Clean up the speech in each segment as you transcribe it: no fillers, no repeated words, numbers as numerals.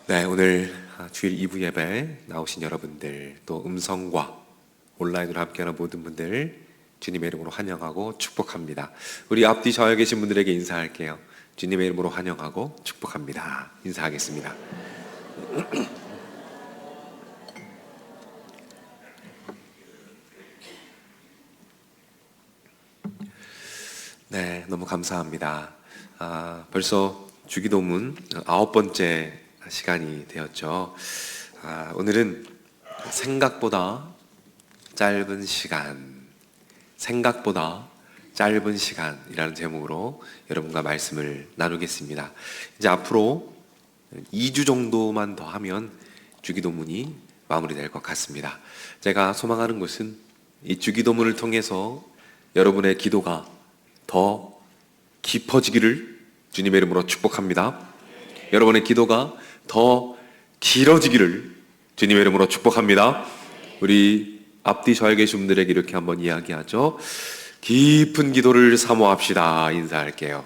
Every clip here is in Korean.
네, 오늘 주일 2부 예배 나오신 여러분들, 또 음성과 온라인으로 함께하는 모든 분들 주님의 이름으로 환영하고 축복합니다. 우리 앞뒤 저에 계신 분들에게 인사할게요. 주님의 이름으로 환영하고 축복합니다. 인사하겠습니다. 네, 너무 감사합니다. 벌써 주기도문 9번째 시간이 되었죠. 오늘은 생각보다 짧은 시간이라는 제목으로 여러분과 말씀을 나누겠습니다. 이제 앞으로 2주 정도만 더 하면 주기도문이 마무리될 것 같습니다. 제가 소망하는 것은 이 주기도문을 통해서 여러분의 기도가 더 깊어지기를 주님의 이름으로 축복합니다. 여러분의 기도가 더 길어지기를 주님의 이름으로 축복합니다. 우리 앞뒤 저에 계신 분들에게 이렇게 한번 이야기하죠. 깊은 기도를 사모합시다. 인사할게요.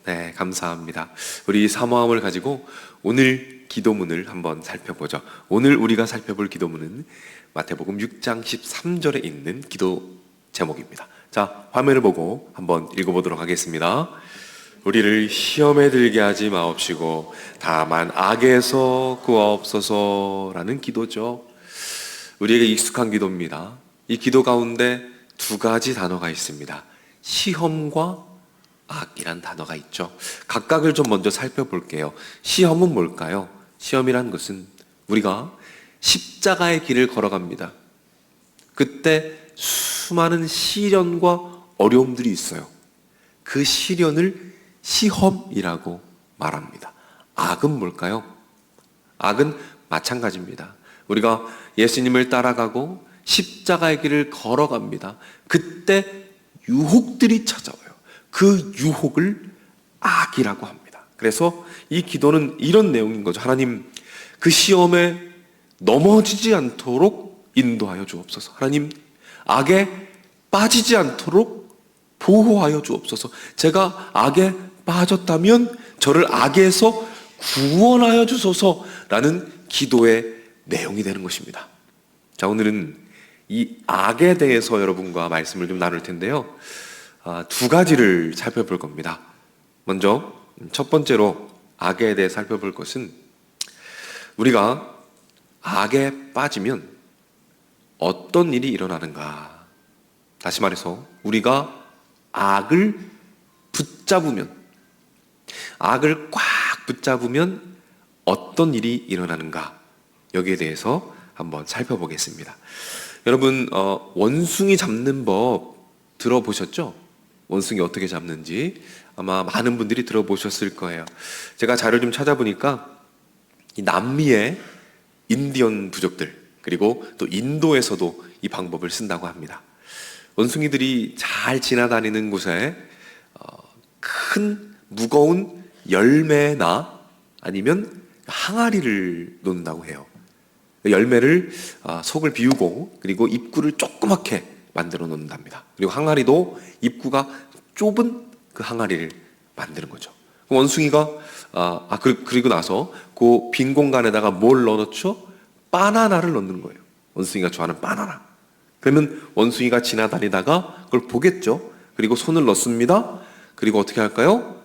네, 감사합니다. 우리 사모함을 가지고 오늘 기도문을 한번 살펴보죠. 오늘 우리가 살펴볼 기도문은 마태복음 6장 13절에 있는 기도 제목입니다. 자, 화면을 보고 한번 읽어보도록 하겠습니다. 우리를 시험에 들게 하지 마옵시고 다만 악에서 구하옵소서라는 기도죠. 우리에게 익숙한 기도입니다. 이 기도 가운데 두 가지 단어가 있습니다. 시험과 악이란 단어가 있죠. 각각을 좀 먼저 살펴볼게요. 시험은 뭘까요? 시험이란 것은 우리가 십자가의 길을 걸어갑니다. 그때 수많은 시련과 어려움들이 있어요. 그 시련을 시험이라고 말합니다. 악은 뭘까요? 악은 마찬가지입니다. 우리가 예수님을 따라가고 십자가의 길을 걸어갑니다. 그때 유혹들이 찾아와요. 그 유혹을 악이라고 합니다. 그래서 이 기도는 이런 내용인 거죠. 하나님, 그 시험에 넘어지지 않도록 인도하여 주옵소서. 하나님, 악에 빠지지 않도록 보호하여 주옵소서. 제가 악에 빠졌다면 저를 악에서 구원하여 주소서라는 기도의 내용이 되는 것입니다. 자, 오늘은 이 악에 대해서 여러분과 말씀을 좀 나눌 텐데요. 두 가지를 살펴볼 겁니다. 먼저 첫 번째로 악에 대해 살펴볼 것은 우리가 악에 빠지면 어떤 일이 일어나는가. 다시 말해서 우리가 악을 꽉 붙잡으면 어떤 일이 일어나는가. 여기에 대해서 한번 살펴보겠습니다. 여러분, 원숭이 잡는 법 들어보셨죠? 원숭이 어떻게 잡는지 아마 많은 분들이 들어보셨을 거예요. 제가 자료를 좀 찾아보니까 이 남미의 인디언 부족들, 그리고 또 인도에서도 이 방법을 쓴다고 합니다. 원숭이들이 잘 지나다니는 곳에 큰 무거운 열매나 아니면 항아리를 놓는다고 해요. 열매를 속을 비우고 그리고 입구를 조그맣게 만들어 놓는답니다. 그리고 항아리도 입구가 좁은 그 항아리를 만드는 거죠. 원숭이가 그리고 나서 그 빈 공간에다가 뭘 넣어놓죠? 바나나를 넣는 거예요. 원숭이가 좋아하는 바나나. 그러면 원숭이가 지나다니다가 그걸 보겠죠. 그리고 손을 넣습니다. 그리고 어떻게 할까요?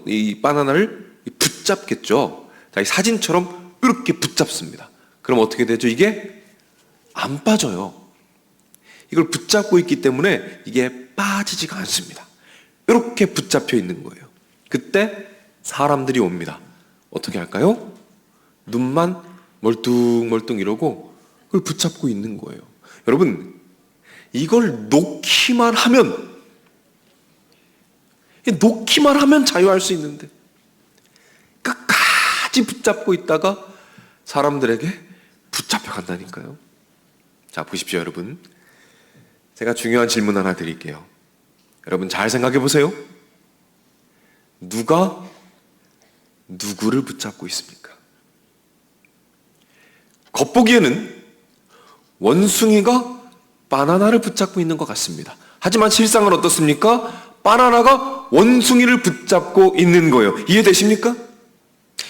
이 바나나를 붙잡겠죠. 자, 이 사진처럼 이렇게 붙잡습니다. 그럼 어떻게 되죠? 이게 안 빠져요. 이걸 붙잡고 있기 때문에 이게 빠지지가 않습니다. 이렇게 붙잡혀 있는 거예요. 그때 사람들이 옵니다. 어떻게 할까요? 눈만 멀뚱멀뚱 이러고 그걸 붙잡고 있는 거예요. 여러분, 이걸 놓기만 하면 자유할 수 있는데 끝까지 붙잡고 있다가 사람들에게 붙잡혀 간다니까요. 자, 보십시오, 여러분. 제가 중요한 질문 하나 드릴게요. 여러분, 잘 생각해 보세요. 누가 누구를 붙잡고 있습니까? 겉보기에는 원숭이가 바나나를 붙잡고 있는 것 같습니다. 하지만 실상은 어떻습니까? 바나나가 원숭이를 붙잡고 있는 거예요. 이해되십니까?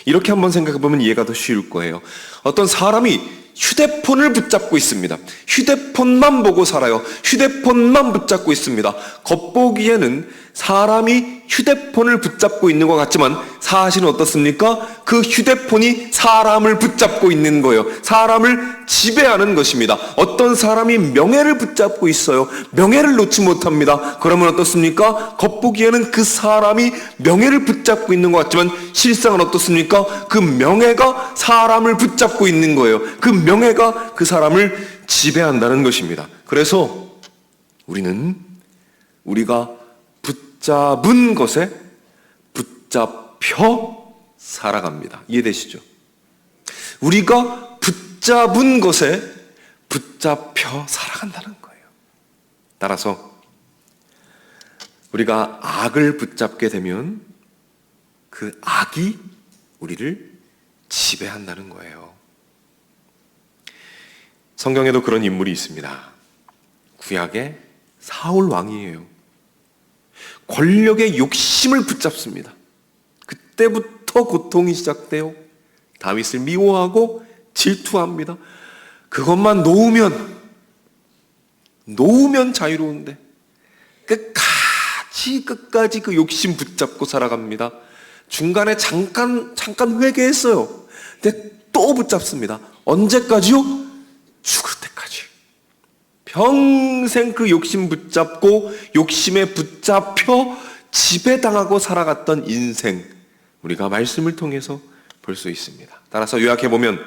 이렇게 한번 생각해보면 이해가 더 쉬울 거예요. 어떤 사람이 휴대폰을 붙잡고 있습니다. 휴대폰만 보고 살아요. 휴대폰만 붙잡고 있습니다. 겉보기에는 사람이 휴대폰을 붙잡고 있는 것 같지만 사실은 어떻습니까? 그 휴대폰이 사람을 붙잡고 있는 거예요. 사람을 지배하는 것입니다. 어떤 사람이 명예를 붙잡고 있어요. 명예를 놓지 못합니다. 그러면 어떻습니까? 겉보기에는 그 사람이 명예를 붙잡고 있는 것 같지만 실상은 어떻습니까? 그 명예가 사람을 붙잡고 있는 거예요. 그 명예가 그 사람을 지배한다는 것입니다. 그래서 우리가 붙잡은 것에 붙잡혀 살아갑니다. 이해되시죠? 우리가 붙잡은 것에 붙잡혀 살아간다는 거예요. 따라서 우리가 악을 붙잡게 되면 그 악이 우리를 지배한다는 거예요. 성경에도 그런 인물이 있습니다. 구약의 사울 왕이에요. 권력의 욕심을 붙잡습니다. 그때부터 고통이 시작돼요. 다윗을 미워하고 질투합니다. 그것만 놓으면 자유로운데 끝까지 그 욕심 붙잡고 살아갑니다. 중간에 잠깐 회개했어요. 근데 또 붙잡습니다. 언제까지요? 죽을 때까지. 평생 그 욕심 붙잡고 욕심에 붙잡혀 지배당하고 살아갔던 인생, 우리가 말씀을 통해서 볼 수 있습니다. 따라서 요약해보면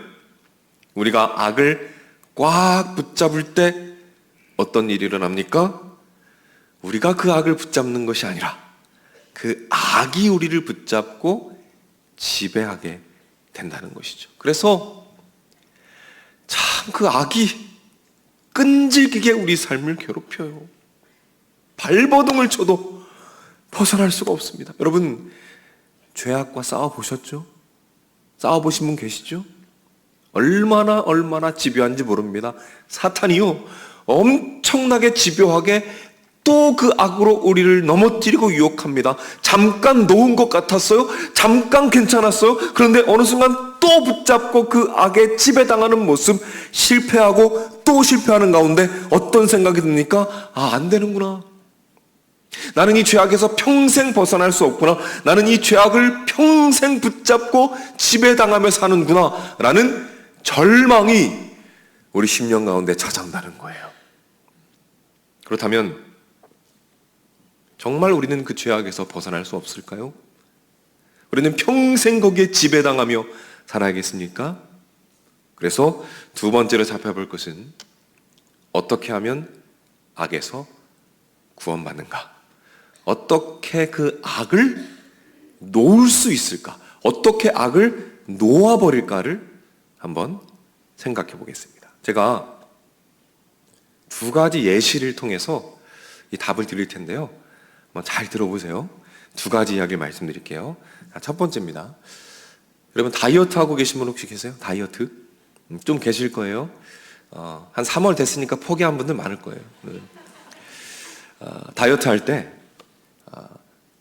우리가 악을 꽉 붙잡을 때 어떤 일이 일어납니까? 우리가 그 악을 붙잡는 것이 아니라 그 악이 우리를 붙잡고 지배하게 된다는 것이죠. 그래서 참 그 악이 끈질기게 우리 삶을 괴롭혀요. 발버둥을 쳐도 벗어날 수가 없습니다. 여러분, 죄악과 싸워보셨죠? 싸워보신 분 계시죠? 얼마나 집요한지 모릅니다. 사탄이요, 엄청나게 집요하게 또 그 악으로 우리를 넘어뜨리고 유혹합니다. 잠깐 놓은 것 같았어요. 잠깐 괜찮았어요. 그런데 어느 순간 또 붙잡고 그 악에 지배당하는 모습, 실패하고 또 실패하는 가운데 어떤 생각이 듭니까? 안 되는구나. 나는 이 죄악에서 평생 벗어날 수 없구나. 나는 이 죄악을 평생 붙잡고 지배당하며 사는구나. 라는 절망이 우리 심령 가운데 찾아온다는 거예요. 그렇다면 정말 우리는 그 죄악에서 벗어날 수 없을까요? 우리는 평생 거기에 지배당하며 살아야겠습니까? 그래서 두 번째로 살펴볼 것은 어떻게 하면 악에서 구원받는가? 어떻게 그 악을 놓을 수 있을까? 어떻게 악을 놓아버릴까를 한번 생각해 보겠습니다. 제가 두 가지 예시를 통해서 이 답을 드릴 텐데요. 한번 잘 들어보세요. 두 가지 이야기를 말씀드릴게요. 첫 번째입니다. 여러분, 다이어트 하고 계신 분 혹시 계세요? 다이어트? 좀 계실 거예요. 한 3월 됐으니까 포기한 분들 많을 거예요. 다이어트 할 때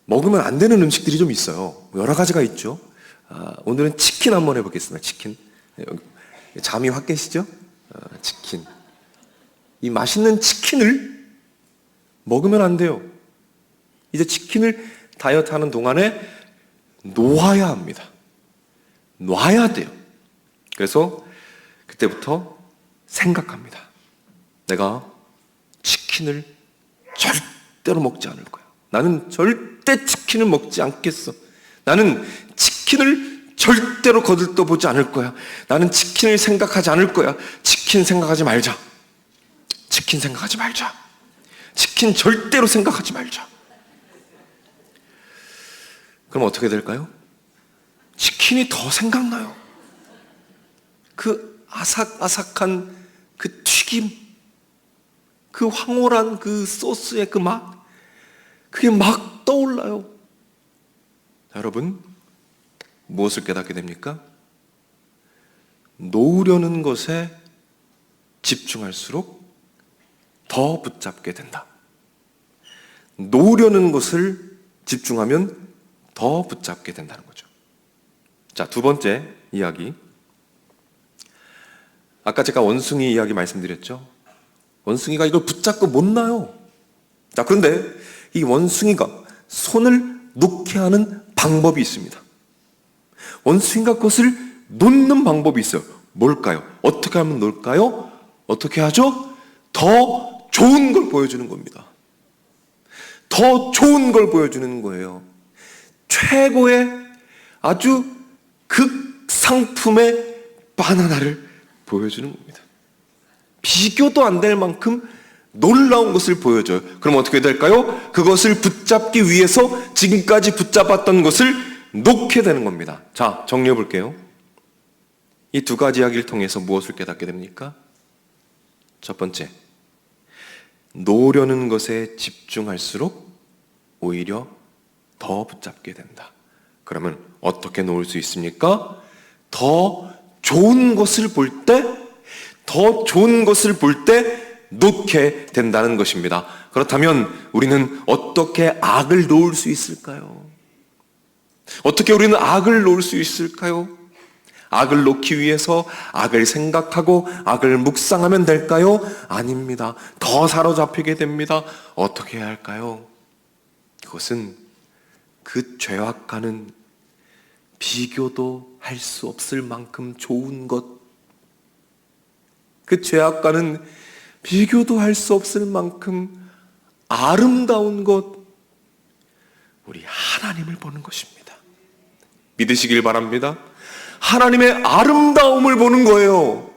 먹으면 안 되는 음식들이 좀 있어요. 여러 가지가 있죠. 오늘은 치킨 한번 해보겠습니다. 치킨. 잠이 확 깨시죠? 치킨. 이 맛있는 치킨을 먹으면 안 돼요. 이제 치킨을 다이어트 하는 동안에 놓아야 합니다. 놔야 돼요. 그래서 그때부터 생각합니다. 내가 치킨을 절대로 먹지 않을 거야. 나는 절대 치킨을 먹지 않겠어. 나는 치킨을 절대로 거들떠보지 않을 거야. 나는 치킨을 생각하지 않을 거야. 치킨 생각하지 말자. 치킨 생각하지 말자. 치킨 절대로 생각하지 말자. 그럼 어떻게 될까요? 치킨이 더 생각나요. 그 아삭아삭한 그 튀김, 그 황홀한 그 소스의 그 맛, 그게 막 떠올라요. 여러분, 무엇을 깨닫게 됩니까? 놓으려는 것에 집중할수록 더 붙잡게 된다. 놓으려는 것을 집중하면 더 붙잡게 된다는 거죠. 자, 두 번째 이야기. 아까 제가 원숭이 이야기 말씀드렸죠. 원숭이가 이걸 붙잡고 못 놔요. 자, 그런데 이 원숭이가 손을 놓게 하는 방법이 있습니다. 원숭이가 그것을 놓는 방법이 있어요. 뭘까요? 어떻게 하면 놓을까요? 어떻게 하죠? 더 좋은 걸 보여주는 겁니다. 더 좋은 걸 보여주는 거예요. 최고의 아주 극상품의 바나나를 보여주는 겁니다. 비교도 안 될 만큼 놀라운 것을 보여줘요. 그럼 어떻게 될까요? 그것을 붙잡기 위해서 지금까지 붙잡았던 것을 놓게 되는 겁니다. 자, 정리해 볼게요. 이 두 가지 이야기를 통해서 무엇을 깨닫게 됩니까? 첫 번째, 놓으려는 것에 집중할수록 오히려 더 붙잡게 된다. 그러면 어떻게 놓을 수 있습니까? 더 좋은 것을 볼 때, 더 좋은 것을 볼 때 놓게 된다는 것입니다. 그렇다면 우리는 어떻게 악을 놓을 수 있을까요? 어떻게 우리는 악을 놓을 수 있을까요? 악을 놓기 위해서 악을 생각하고 악을 묵상하면 될까요? 아닙니다. 더 사로잡히게 됩니다. 어떻게 해야 할까요? 그것은 그 죄악과는 비교도 할 수 없을 만큼 좋은 것, 그 죄악과는 비교도 할 수 없을 만큼 아름다운 것, 우리 하나님을 보는 것입니다. 믿으시길 바랍니다. 하나님의 아름다움을 보는 거예요.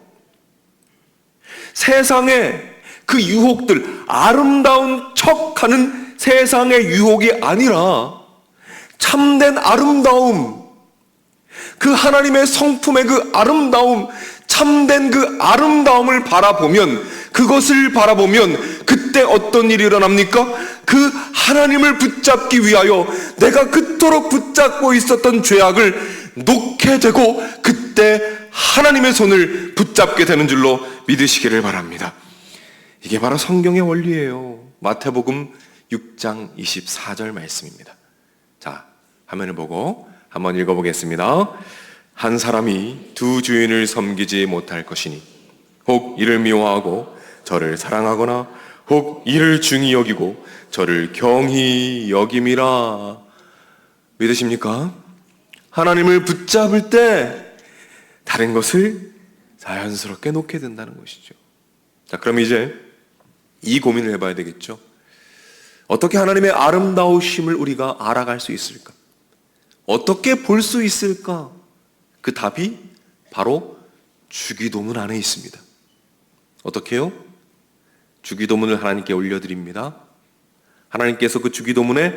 세상의 그 유혹들, 아름다운 척하는 세상의 유혹이 아니라 참된 아름다움, 그 하나님의 성품의 그 아름다움, 참된 그 아름다움을 바라보면, 그것을 바라보면 그때 어떤 일이 일어납니까? 그 하나님을 붙잡기 위하여 내가 그토록 붙잡고 있었던 죄악을 놓게 되고 그때 하나님의 손을 붙잡게 되는 줄로 믿으시기를 바랍니다. 이게 바로 성경의 원리예요. 마태복음 6장 24절 말씀입니다. 자, 화면을 보고 한번 읽어보겠습니다. 한 사람이 두 주인을 섬기지 못할 것이니 혹 이를 미워하고 저를 사랑하거나 혹 이를 중히 여기고 저를 경히 여김이라. 믿으십니까? 하나님을 붙잡을 때 다른 것을 자연스럽게 놓게 된다는 것이죠. 자, 그럼 이제 이 고민을 해봐야 되겠죠. 어떻게 하나님의 아름다우심을 우리가 알아갈 수 있을까? 어떻게 볼 수 있을까? 그 답이 바로 주기도문 안에 있습니다. 어떻게 해요? 주기도문을 하나님께 올려드립니다. 하나님께서 그 주기도문에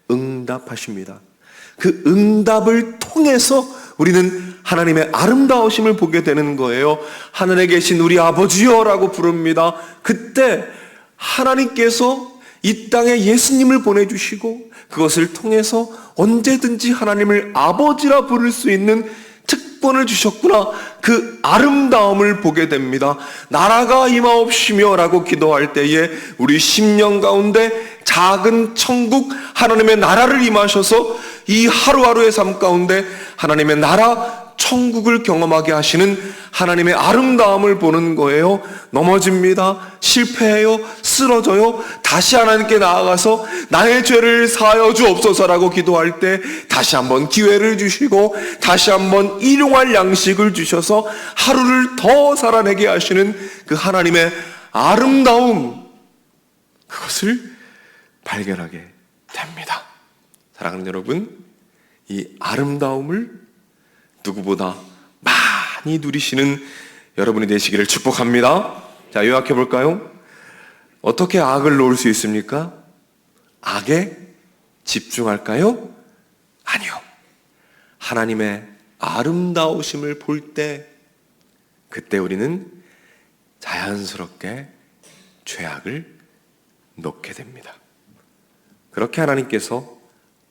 응답하십니다. 그 응답을 통해서 우리는 하나님의 아름다우심을 보게 되는 거예요. 하늘에 계신 우리 아버지여라고 부릅니다. 그때 하나님께서 이 땅에 예수님을 보내주시고 그것을 통해서 언제든지 하나님을 아버지라 부를 수 있는 특권을 주셨구나. 그 아름다움을 보게 됩니다. 나라가 임하옵시며 라고 기도할 때에 우리 심령 가운데 작은 천국 하나님의 나라를 임하셔서 이 하루하루의 삶 가운데 하나님의 나라 천국을 경험하게 하시는 하나님의 아름다움을 보는 거예요. 넘어집니다. 실패해요. 쓰러져요. 다시 하나님께 나아가서 나의 죄를 사하여 주옵소서라고 기도할 때 다시 한번 기회를 주시고 다시 한번 일용할 양식을 주셔서 하루를 더 살아내게 하시는 그 하나님의 아름다움, 그것을 발견하게 됩니다. 사랑하는 여러분, 이 아름다움을 누구보다 많이 누리시는 여러분이 되시기를 축복합니다. 자, 요약해 볼까요? 어떻게 악을 놓을 수 있습니까? 악에 집중할까요? 아니요. 하나님의 아름다우심을 볼 때, 그때 우리는 자연스럽게 죄악을 놓게 됩니다. 그렇게 하나님께서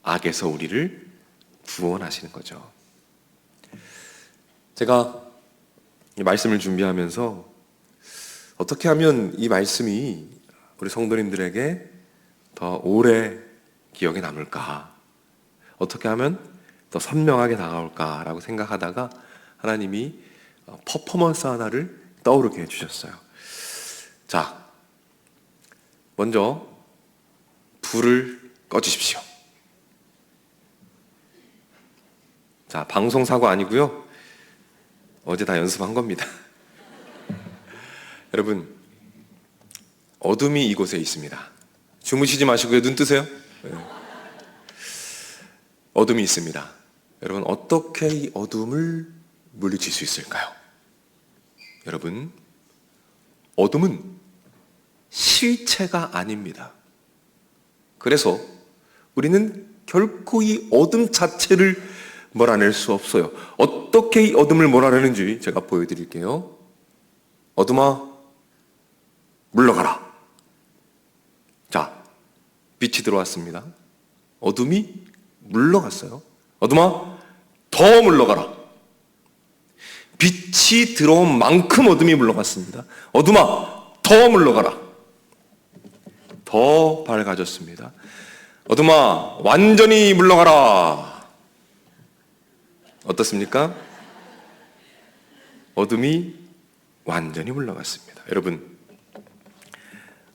악에서 우리를 구원하시는 거죠. 제가 이 말씀을 준비하면서 어떻게 하면 이 말씀이 우리 성도님들에게 더 오래 기억에 남을까? 어떻게 하면 더 선명하게 다가올까라고 생각하다가 하나님이 퍼포먼스 하나를 떠오르게 해주셨어요. 자, 먼저 불을 꺼주십시오. 자, 방송사고 아니고요. 어제 다 연습한 겁니다. 여러분, 어둠이 이곳에 있습니다. 주무시지 마시고요. 눈 뜨세요. 네. 어둠이 있습니다. 여러분, 어떻게 이 어둠을 물리칠 수 있을까요? 여러분, 어둠은 실체가 아닙니다. 그래서 우리는 결코 이 어둠 자체를 몰아낼 수 없어요. 어떻게 이 어둠을 몰아내는지 제가 보여드릴게요. 어둠아, 물러가라. 자, 빛이 들어왔습니다. 어둠이 물러갔어요. 어둠아, 더 물러가라. 빛이 들어온 만큼 어둠이 물러갔습니다. 어둠아, 더 물러가라. 더 밝아졌습니다. 어둠아, 완전히 물러가라. 어떻습니까? 어둠이 완전히 물러갔습니다. 여러분,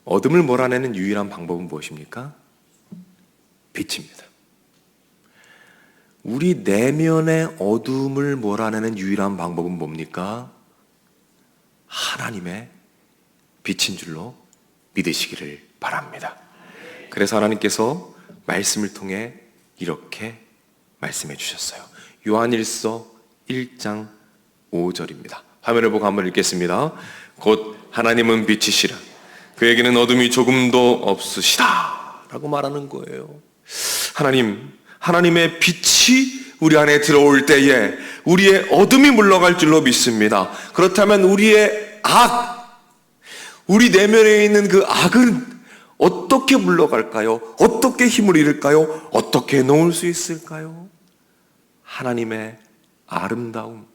어둠을 몰아내는 유일한 방법은 무엇입니까? 빛입니다. 우리 내면의 어둠을 몰아내는 유일한 방법은 뭡니까? 하나님의 빛인 줄로 믿으시기를 바랍니다. 그래서 하나님께서 말씀을 통해 이렇게 말씀해 주셨어요. 요한일서 1장 5절입니다. 화면을 보고 한번 읽겠습니다. 곧 하나님은 빛이시라. 그에게는 어둠이 조금도 없으시다 라고 말하는 거예요. 하나님의 빛이 우리 안에 들어올 때에 우리의 어둠이 물러갈 줄로 믿습니다. 그렇다면 우리의 우리 내면에 있는 그 악은 어떻게 물러갈까요? 어떻게 힘을 잃을까요? 어떻게 놓을 수 있을까요? 하나님의 아름다움.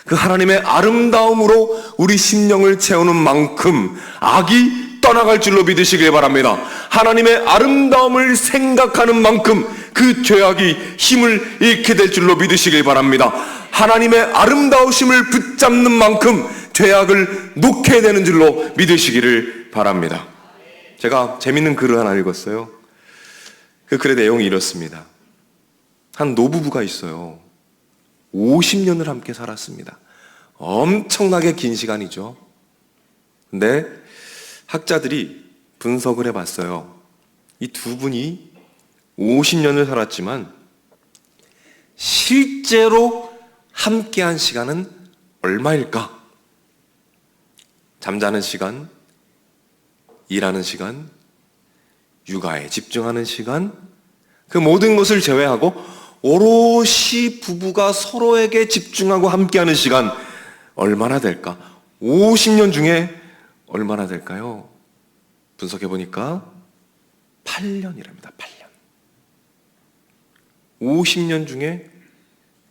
그 하나님의 아름다움으로 우리 심령을 채우는 만큼 악이 떠나갈 줄로 믿으시길 바랍니다. 하나님의 아름다움을 생각하는 만큼 그 죄악이 힘을 잃게 될 줄로 믿으시길 바랍니다. 하나님의 아름다우심을 붙잡는 만큼 죄악을 놓게 되는 줄로 믿으시기를 바랍니다. 제가 재밌는 글을 하나 읽었어요. 그 글의 내용이 이렇습니다. 한 노부부가 있어요. 50년을 함께 살았습니다. 엄청나게 긴 시간이죠. 근데 학자들이 분석을 해봤어요. 이 두 분이 50년을 살았지만 실제로 함께한 시간은 얼마일까? 잠자는 시간, 일하는 시간, 육아에 집중하는 시간, 그 모든 것을 제외하고 오롯이 부부가 서로에게 집중하고 함께하는 시간 얼마나 될까? 50년 중에 얼마나 될까요? 분석해보니까 8년이랍니다. 8년. 50년 중에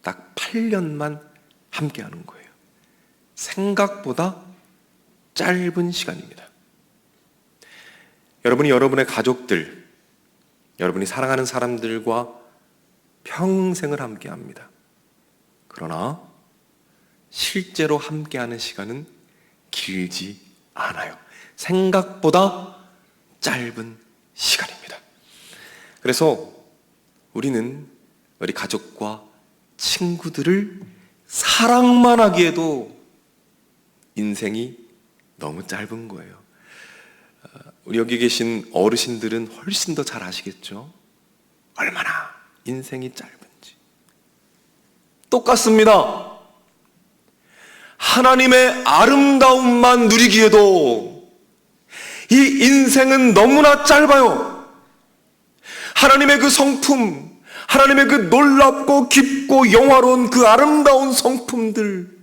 딱 8년만 함께하는 거예요. 생각보다 짧은 시간입니다. 여러분이 여러분의 가족들, 여러분이 사랑하는 사람들과 평생을 함께합니다. 그러나 실제로 함께하는 시간은 길지 않아요. 생각보다 짧은 시간입니다. 그래서 우리는 우리 가족과 친구들을 사랑만 하기에도 인생이 너무 짧은 거예요. 우리 여기 계신 어르신들은 훨씬 더 잘 아시겠죠? 얼마나 인생이 짧은지. 똑같습니다. 하나님의 아름다움만 누리기에도 이 인생은 너무나 짧아요. 하나님의 그 성품, 하나님의 그 놀랍고 깊고 영화로운 그 아름다운 성품들,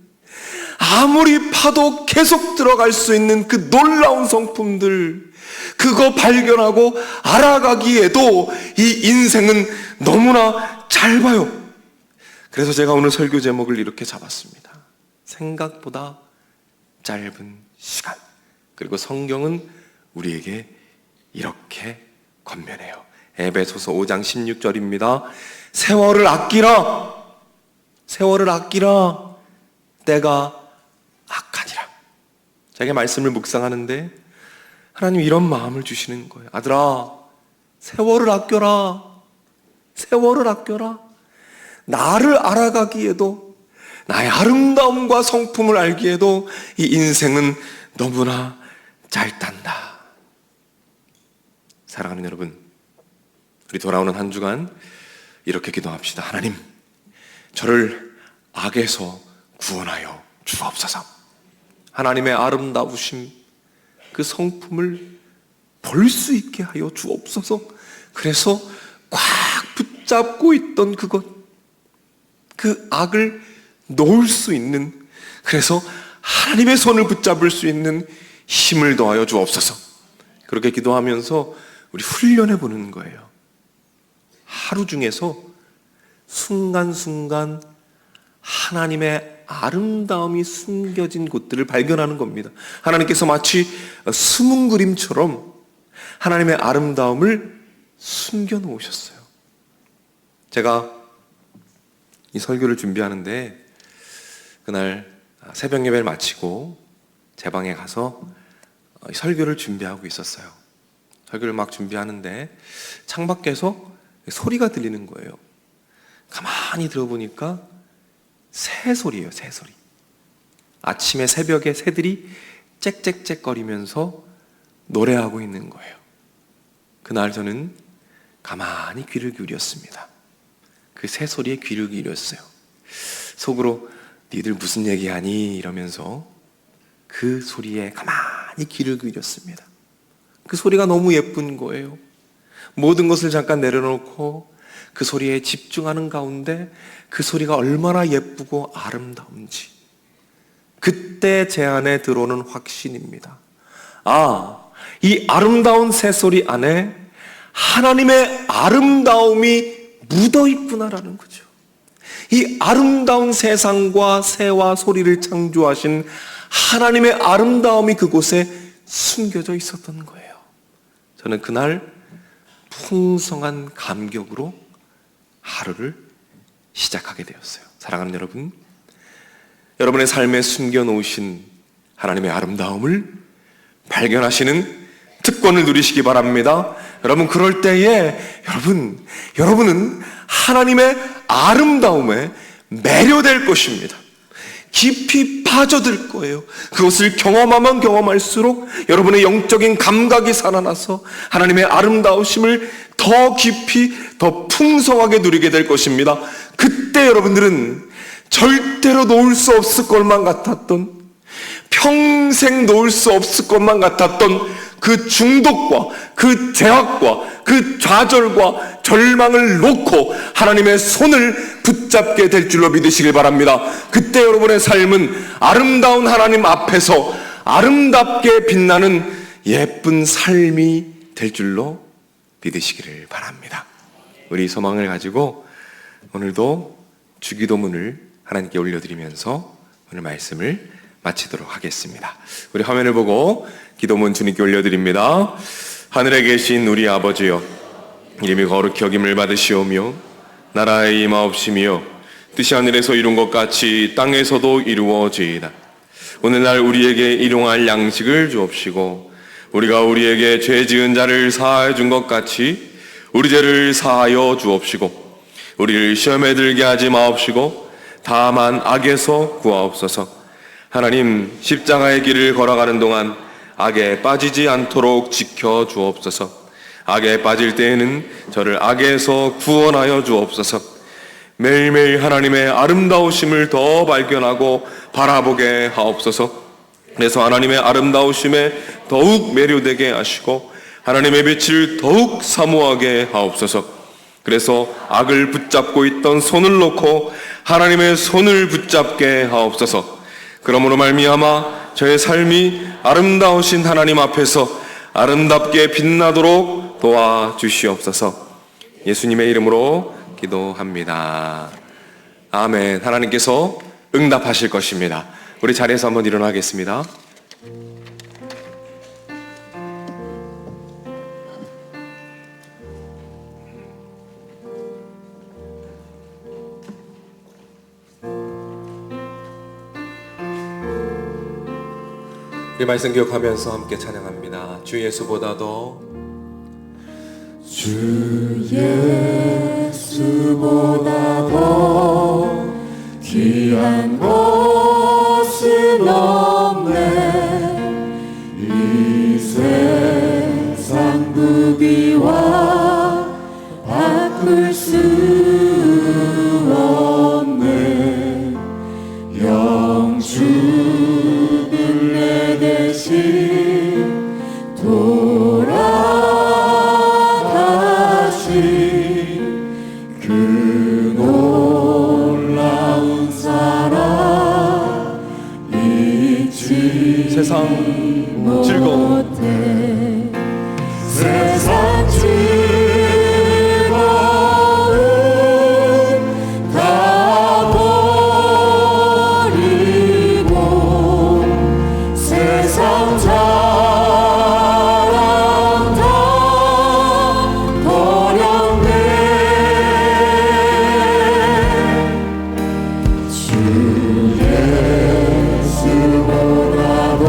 아무리 파도 계속 들어갈 수 있는 그 놀라운 성품들, 그거 발견하고 알아가기에도 이 인생은 너무나 짧아요. 그래서 제가 오늘 설교 제목을 이렇게 잡았습니다. 생각보다 짧은 시간. 그리고 성경은 우리에게 이렇게 권면해요. 에베소서 5장 16절입니다. 세월을 아끼라. 세월을 아끼라. 때가 악하니라. 자기 말씀을 묵상하는데 하나님 이런 마음을 주시는 거예요. 아들아, 세월을 아껴라. 세월을 아껴라. 나를 알아가기에도, 나의 아름다움과 성품을 알기에도 이 인생은 너무나 짧단다. 사랑하는 여러분, 우리 돌아오는 한 주간 이렇게 기도합시다. 하나님, 저를 악에서 구원하여 주옵소서. 하나님의 아름다우심, 그 성품을 볼 수 있게 하여 주옵소서. 그래서 꽉 붙잡고 있던 그것, 그 악을 놓을 수 있는, 그래서 하나님의 손을 붙잡을 수 있는 힘을 더하여 주옵소서. 그렇게 기도하면서 우리 훈련해 보는 거예요. 하루 중에서 순간순간 하나님의 아름다움이 숨겨진 곳들을 발견하는 겁니다. 하나님께서 마치 숨은 그림처럼 하나님의 아름다움을 숨겨 놓으셨어요. 제가 이 설교를 준비하는데 그날 새벽 예배를 마치고 제 방에 가서 설교를 준비하고 있었어요. 설교를 막 준비하는데 창밖에서 소리가 들리는 거예요. 가만히 들어보니까 새 소리예요, 새 소리. 아침에 새벽에 새들이 짹짹짹 거리면서 노래하고 있는 거예요. 그날 저는 가만히 귀를 기울였습니다. 그 새 소리에 귀를 기울였어요. 속으로 니들 무슨 얘기하니? 이러면서 그 소리에 가만히 귀를 기울였습니다. 그 소리가 너무 예쁜 거예요. 모든 것을 잠깐 내려놓고 그 소리에 집중하는 가운데 그 소리가 얼마나 예쁘고 아름다운지, 그때 제 안에 들어오는 확신입니다. 아, 이 아름다운 새소리 안에 하나님의 아름다움이 묻어 있구나라는 거죠. 이 아름다운 세상과 새와 소리를 창조하신 하나님의 아름다움이 그곳에 숨겨져 있었던 거예요. 저는 그날 풍성한 감격으로 하루를 시작하게 되었어요. 사랑하는 여러분, 여러분의 삶에 숨겨놓으신 하나님의 아름다움을 발견하시는 특권을 누리시기 바랍니다. 여러분, 그럴 때에 여러분은 하나님의 아름다움에 매료될 것입니다. 깊이 빠져들 거예요. 그것을 경험하면 경험할수록 여러분의 영적인 감각이 살아나서 하나님의 아름다우심을 더 깊이, 더 풍성하게 누리게 될 것입니다. 그때 여러분들은 절대로 놓을 수 없을 것만 같았던, 평생 놓을 수 없을 것만 같았던 그 중독과 그 제약과 그 좌절과 절망을 놓고 하나님의 손을 붙잡게 될 줄로 믿으시길 바랍니다. 그때 여러분의 삶은 아름다운 하나님 앞에서 아름답게 빛나는 예쁜 삶이 될 줄로 믿으시기를 바랍니다. 우리 소망을 가지고 오늘도 주기도문을 하나님께 올려드리면서 오늘 말씀을 마치도록 하겠습니다. 우리 화면을 보고 기도문 주님께 올려드립니다. 하늘에 계신 우리 아버지여, 이름이 거룩히 여김을 받으시오며 나라의 임하옵시며 뜻이 하늘에서 이룬 것 같이 땅에서도 이루어지이다. 오늘날 우리에게 일용할 양식을 주옵시고 우리가 우리에게 죄 지은 자를 사하여 준 것 같이 우리 죄를 사하여 주옵시고 우리를 시험에 들게 하지 마옵시고 다만 악에서 구하옵소서. 하나님, 십자가의 길을 걸어가는 동안 악에 빠지지 않도록 지켜 주옵소서. 악에 빠질 때에는 저를 악에서 구원하여 주옵소서. 매일매일 하나님의 아름다우심을 더 발견하고 바라보게 하옵소서. 그래서 하나님의 아름다우심에 더욱 매료되게 하시고 하나님의 빛을 더욱 사모하게 하옵소서. 그래서 악을 붙잡고 있던 손을 놓고 하나님의 손을 붙잡게 하옵소서. 그러므로 말미암아 저의 삶이 아름다우신 하나님 앞에서 아름답게 빛나도록 도와주시옵소서. 예수님의 이름으로 기도합니다. 아멘. 하나님께서 응답하실 것입니다. 우리 자리에서 한번 일어나겠습니다. 이 말씀 기억하면서 함께 찬양합니다. 주 예수보다도 주 예수보다도 귀한 것은 없네. 이 세상 부귀와 바꿀 수 없네. 영주는 내 대신 돌아가신 그 놀라운 사랑 잊지 세상 즐거움 못해. 세상 즐거움 다 버리고 세상 자랑 다 버렸네. 주 예수보다도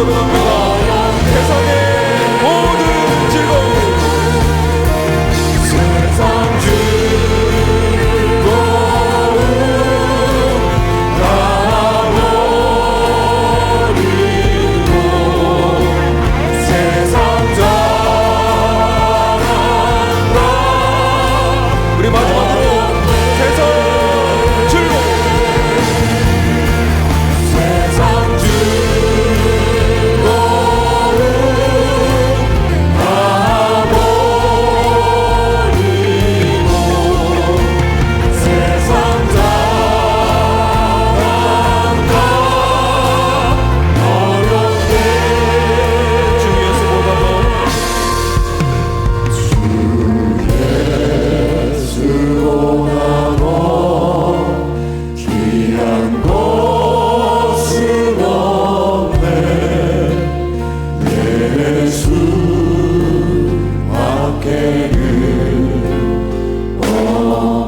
고백합니다. 세상의 모든 즐거움 세상 즐거움 다 버리고 세상 자랑과 우리 마지막으로 세상 즐거움 세상 즐거움 다 버리고 세상 자랑과 어렵게 주 예수보다 더 수고하고 귀한 것은 없네 예수 밖에는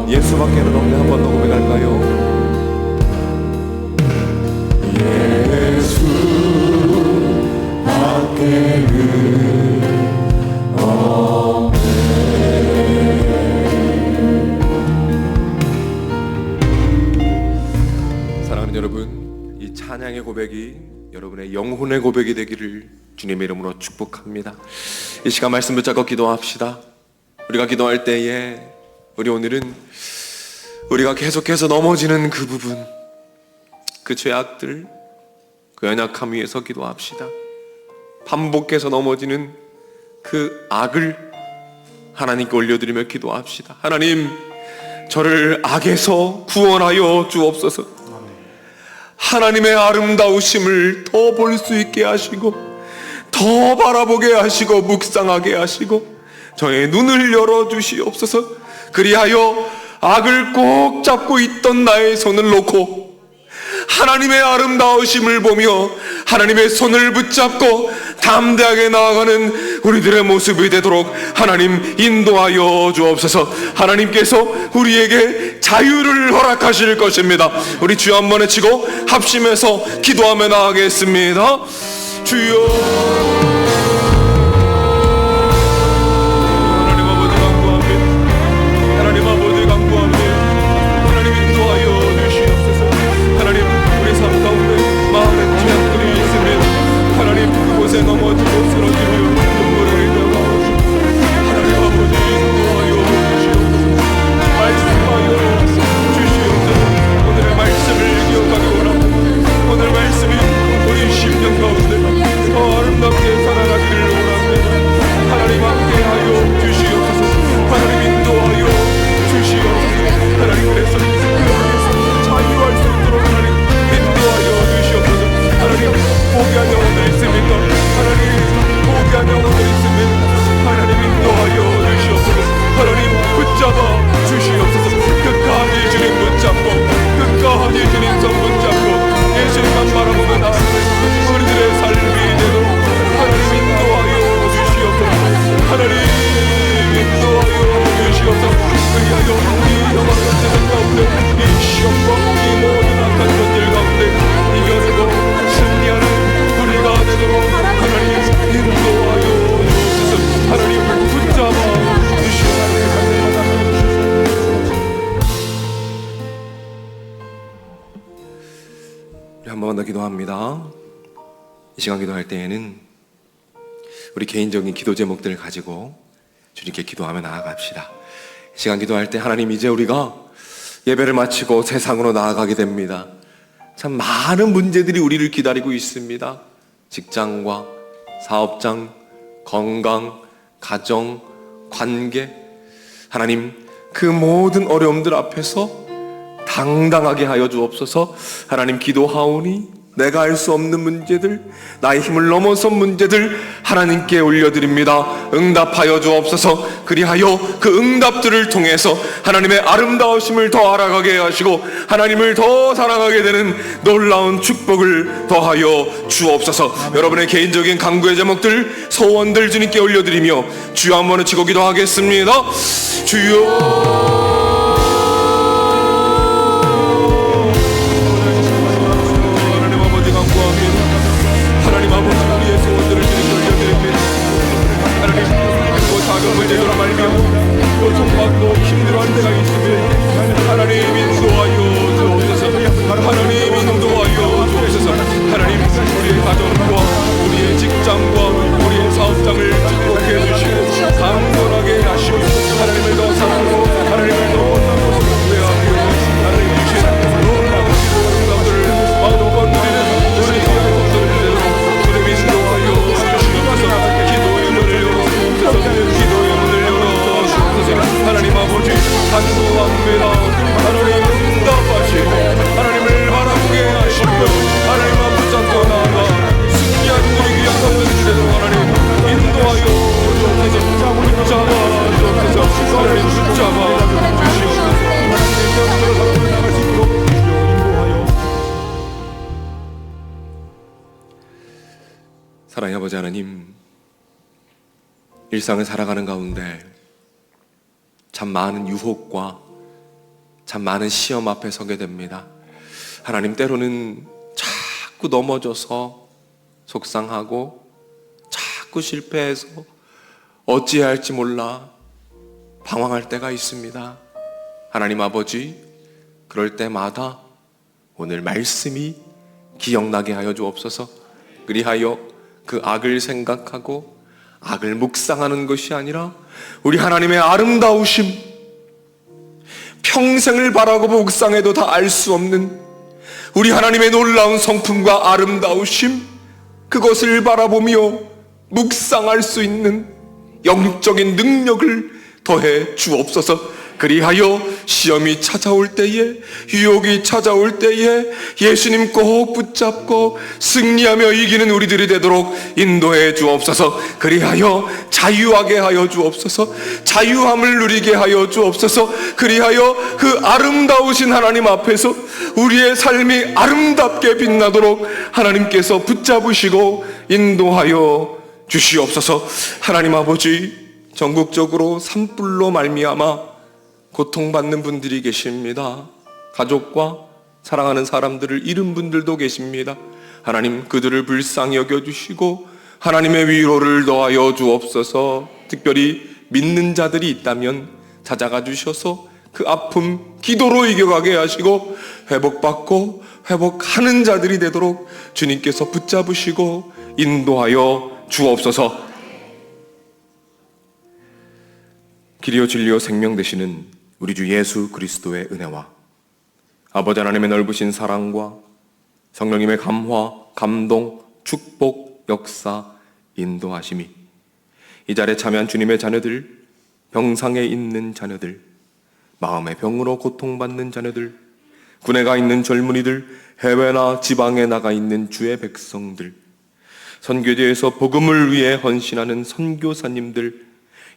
예수밖에는 없네. 한 번 더 고백할까요? 예수 밖에는 사랑하는 여러분, 이 찬양의 고백이 여러분의 영혼의 고백이 되기를 주님의 이름으로 축복합니다. 이 시간 말씀 붙잡고 기도합시다. 우리가 기도할 때에 우리 오늘은 우리가 계속해서 넘어지는 그 부분, 그 죄악들, 그 연약함 위에서 기도합시다. 반복해서 넘어지는 그 악을 하나님께 올려드리며 기도합시다. 하나님, 저를 악에서 구원하여 주옵소서. 하나님의 아름다우심을 더 볼 수 있게 하시고 더 바라보게 하시고 묵상하게 하시고 저의 눈을 열어주시옵소서. 그리하여 악을 꼭 잡고 있던 나의 손을 놓고 하나님의 아름다우심을 보며 하나님의 손을 붙잡고 담대하게 나아가는 우리들의 모습이 되도록 하나님 인도하여 주옵소서. 하나님께서 우리에게 자유를 허락하실 것입니다. 우리 주여 한번 외치고 합심해서 기도하며 나아가겠습니다. 주여. 넘어지고 쓰러지며 눈물을 흘려가 하나님 아버지 인도하여 주시옵소서. 말씀하여 주시옵소서. 오늘의 말씀을 기억하기 원합니다. 오늘 말씀이 우리 심령 가운데 더 아름답게 살아가기를 원합니다. 하나님 함께하여 주시옵소서. 하나님 인도하여 주시옵소서. 하나님 그래서 그에서 자유할 수 있도록 하나님 인도하여 주시옵소서. 하나님 포기한 영혼들 있습니까? 하나님 포기한 영혼들 있습니다. 하나님 인도하여 주시옵소서. 하나님 붙잡아 주시옵소서. 끝까지 주님 붙잡고 끝까지 주님 손 붙잡고 예수님만 바라보며 나아가는 우리들의 삶이 되도록 하나님 인도하여 주시옵소서. 하나님 인도하여 주시옵소서. 그리하여 이 영원한 세상 가운데 이 시험과 이 모든 악한 것들 가운데 이겨내고 승리하는 우리가 되도록 하나님 인도하여 주옵소서. 하나님 붙잡아 주시옵소서. 한 번만 더 기도합니다. 이 시간 기도할 때에는 우리 개인적인 기도 제목들을 가지고 주님께 기도하며 나아갑시다. 이 시간 기도할 때 하나님, 이제 우리가 예배를 마치고 세상으로 나아가게 됩니다. 참 많은 문제들이 우리를 기다리고 있습니다. 직장과 사업장, 건강, 가정, 관계, 하나님 그 모든 어려움들 앞에서 당당하게 하여 주옵소서. 하나님 기도하오니 내가 알 수 없는 문제들, 나의 힘을 넘어선 문제들 하나님께 올려드립니다. 응답하여 주옵소서. 그리하여 그 응답들을 통해서 하나님의 아름다우심을 더 알아가게 하시고 하나님을 더 사랑하게 되는 놀라운 축복을 더하여 주옵소서. 여러분의 개인적인 간구의 제목들, 소원들 주님께 올려드리며 주여 한번 외치고 기도하겠습니다. 주여. 하나님 아버지 사랑의 아버지 하나님, 일상을 살아가는 가운데 참 많은 유혹과 참 많은 시험 앞에 서게 됩니다. 하나님, 때로는 자꾸 넘어져서 속상하고 자꾸 실패해서 어찌해야 할지 몰라 방황할 때가 있습니다. 하나님 아버지, 그럴 때마다 오늘 말씀이 기억나게 하여 주옵소서. 그리하여 그 악을 생각하고 악을 묵상하는 것이 아니라 우리 하나님의 아름다우심, 평생을 바라보고 묵상해도 다 알 수 없는 우리 하나님의 놀라운 성품과 아름다우심, 그것을 바라보며 묵상할 수 있는 영육적인 능력을 더해 주옵소서. 그리하여 시험이 찾아올 때에, 유혹이 찾아올 때에 예수님 꼭 붙잡고 승리하며 이기는 우리들이 되도록 인도해 주옵소서. 그리하여 자유하게 하여 주옵소서. 자유함을 누리게 하여 주옵소서. 그리하여 그 아름다우신 하나님 앞에서 우리의 삶이 아름답게 빛나도록 하나님께서 붙잡으시고 인도하여 주시옵소서. 하나님 아버지, 전국적으로 산불로 말미암아 고통받는 분들이 계십니다. 가족과 사랑하는 사람들을 잃은 분들도 계십니다. 하나님, 그들을 불쌍히 여겨주시고 하나님의 위로를 더하여 주옵소서. 특별히 믿는 자들이 있다면 찾아가 주셔서 그 아픔 기도로 이겨가게 하시고 회복받고 회복하는 자들이 되도록 주님께서 붙잡으시고 인도하여 주옵소서. 길이요 진리요 생명 되시는 우리 주 예수 그리스도의 은혜와 아버지 하나님의 넓으신 사랑과 성령님의 감화, 감동, 축복, 역사, 인도하심이 이 자리에 참여한 주님의 자녀들, 병상에 있는 자녀들, 마음의 병으로 고통받는 자녀들, 군에 가 있는 젊은이들, 해외나 지방에 나가 있는 주의 백성들, 선교지에서 복음을 위해 헌신하는 선교사님들,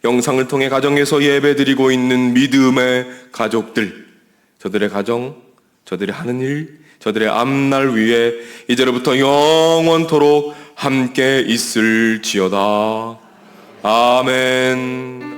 영상을 통해 가정에서 예배드리고 있는 믿음의 가족들, 저들의 가정, 저들의 하는 일, 저들의 앞날 위에 이제로부터 영원토록 함께 있을지어다. 아멘.